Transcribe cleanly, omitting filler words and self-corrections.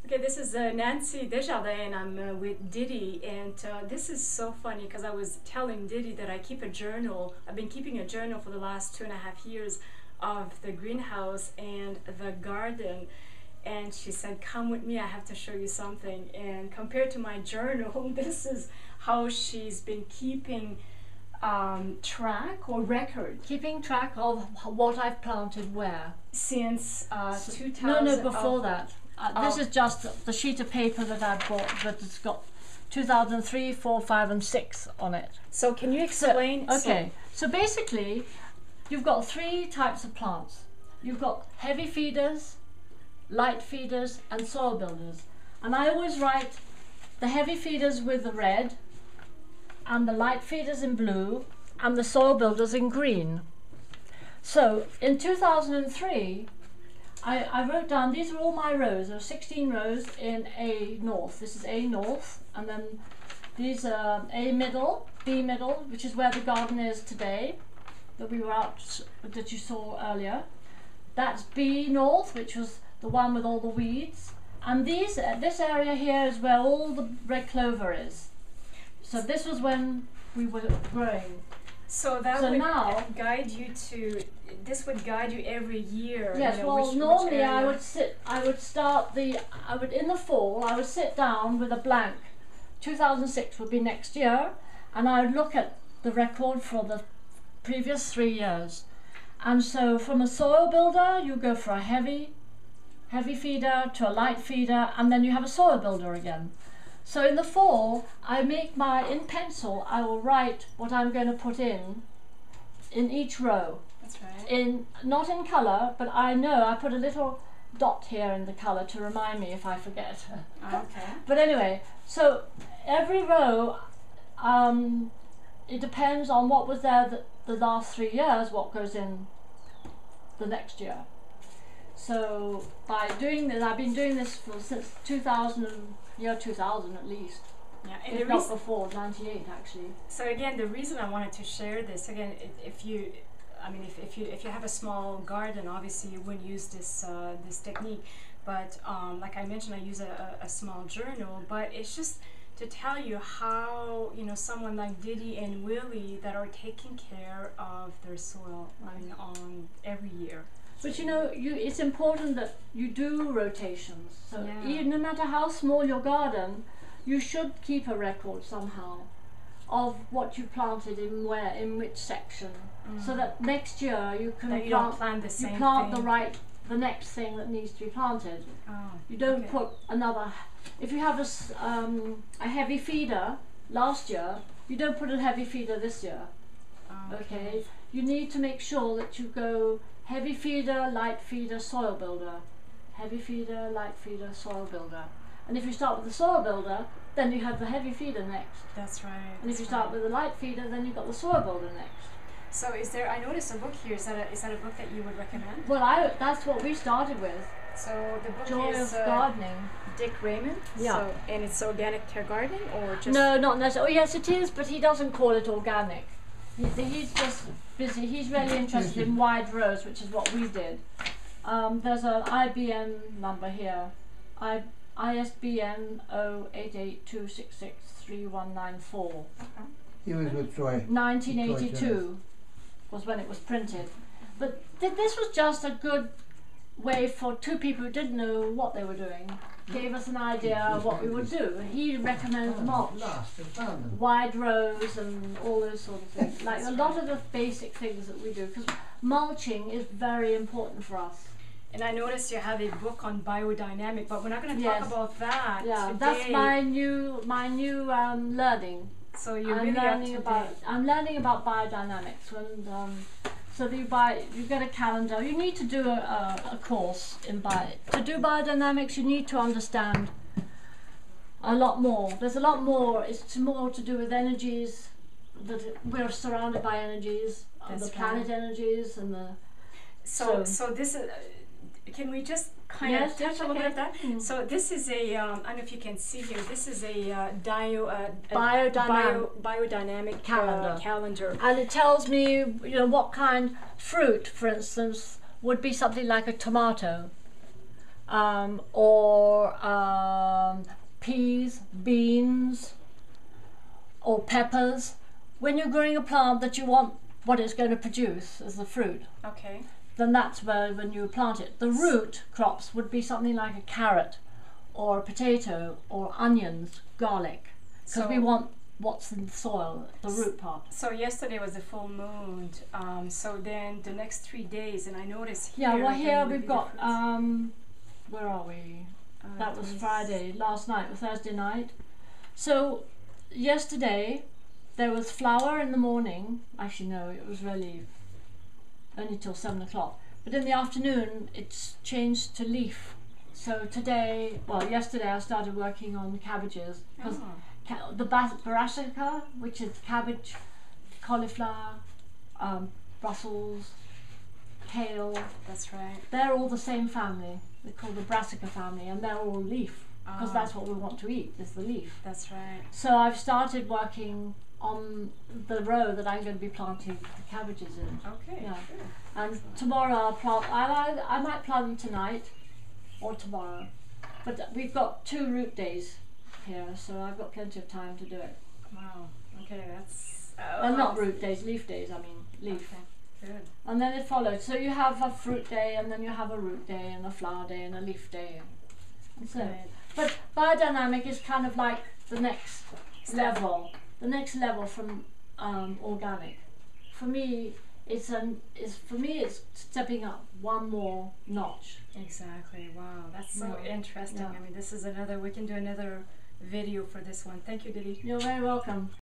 Okay, this is Nancy Desjardins, and I'm with Didi, and this is so funny because I was telling Didi that I keep a journal. I've been keeping a journal for the last 2.5 years of the greenhouse and the garden, and she said, "Come with me, I have to show you something." And compared to my journal, this is how she's been keeping track or record Keeping track of what I've planted where. since 2000. No, before that. This is just the sheet of paper that I bought, but it's got 2003, 4, 5, and 6 on it. So can you explain? Okay, so basically, you've got 3 types of plants. You've got heavy feeders, light feeders, and soil builders. And I always write the heavy feeders with the red, and the light feeders in blue, and the soil builders in green. So in 2003, I wrote down, these are all my rows. There are 16 rows in A North. This is A North, and then these are A Middle, B Middle, which is where the garden is today, that we were out, that you saw earlier. That's B North, which was the one with all the weeds. And this area here is where all the red clover is. So this was when we were growing. So that So would now- guide you to. This would guide you every year. Yes, you know, well, which normally I area. would in the fall, I would sit down with a blank. 2006 would be next year, and I would look at the record for the previous 3 years. And so from a soil builder, you go for a heavy feeder to a light feeder, and then you have a soil builder again. So in the fall, in pencil, I will write what I'm going to put in each row. That's right. Not in colour, but I know I put a little dot here in the colour to remind me if I forget. Okay. But anyway, so every row, it depends on what was there the last 3 years, what goes in the next year. So by doing this, I've been doing this since 2000 at least. Yeah, and If not before, 98 actually. So again, the reason I wanted to share this again, if you have a small garden, obviously you wouldn't use this technique. But like I mentioned, I use a small journal. But it's just to tell you how someone like Didi and Willie that are taking care of their soil on every year. But it's important that you do rotations. So Yeah. no matter how small your garden, you should keep a record somehow of what you planted in which section, so that next year you can That you don't plant the same you plant thing. the next thing that needs to be planted. Oh, You don't okay. put another. If you have a heavy feeder last year, you don't put a heavy feeder this year. Oh, Okay, you need to make sure that you go heavy feeder, light feeder, soil builder. Heavy feeder, light feeder, soil builder. And if you start with the soil builder, then you have the heavy feeder next. That's right. And if you start with the light feeder, then you've got the soil builder next. So I noticed a book here. Is that a book that you would recommend? Well, that's what we started with. So the book Joy is of Gardening. Dick Raymond. Yeah. So, and it's organic care gardening or just No, not necessarily. Oh, yes, it is, but he doesn't call it organic. He's just busy. He's really interested in wide rows, which is what we did. There's an IBM number here. ISBN 0882663194. He was with Troy. 1982 was when it was printed. But this was just a good way for 2 people who didn't know what they were doing. Gave us an idea of what we would do. He recommends mulch, wide rows and all those sort of things. Like a lot of the basic things that we do, because mulching is very important for us. And I noticed you have a book on biodynamic, but we're not going to Yes. talk about that Yeah, today. that's my new learning. So you're really up to date. I'm learning about biodynamics, and so you get a calendar. You need to do a course in to do biodynamics. You need to understand a lot more. There's a lot more. It's more to do with energies. That we're surrounded by energies, That's the planet right. energies, and the. So this is. Can we just kind Yes, of yes, touch a little bit okay. of that? Mm. So this is a. I don't know if you can see here. This is a biodynamic calendar. And it tells me, what kind fruit, for instance, would be something like a tomato, or you're growing a plant that you want what it's going to produce as the fruit, Okay. then that's when you plant it. The root crops would be something like a carrot or a potato or onions, garlic, because we want what's in the soil, the root part. So yesterday was the full moon. So then the next 3 days, and I noticed here. Yeah, well then here would we've be got, the fruits. where are we? That was Yes. Friday, last night, or Thursday night. So yesterday there was flower in the morning. Actually no, it was really only till 7 o'clock. But in the afternoon it's changed to leaf. So today, well yesterday I started working on cabbages. Because the brassica, which is cabbage, cauliflower, Brussels, kale, That's right. they're all the same family. They're called the brassica family, and they're all leaf, because that's what we want to eat, is the leaf. That's right. So I've started working on the row that I'm going to be planting the cabbages in. Okay. Yeah. Good. And tomorrow I'll plant, I might plant them tonight or tomorrow. But we've got 2 root days here, so I've got plenty of time to do it. Wow. Okay, that's. Well, not root days, leaf days, I mean, leaf. Okay. Good. And then it follows. So you have a fruit day, and then you have a root day, and a flower day, and a leaf day. And so, Good. but biodynamic is kind of like the next Step. level. The next level from organic. For me, it's stepping up one more notch. Exactly. Wow. That's so Yeah. interesting. Yeah. I mean, this is another. We can do another video for this one. Thank you, Didi. You're very welcome.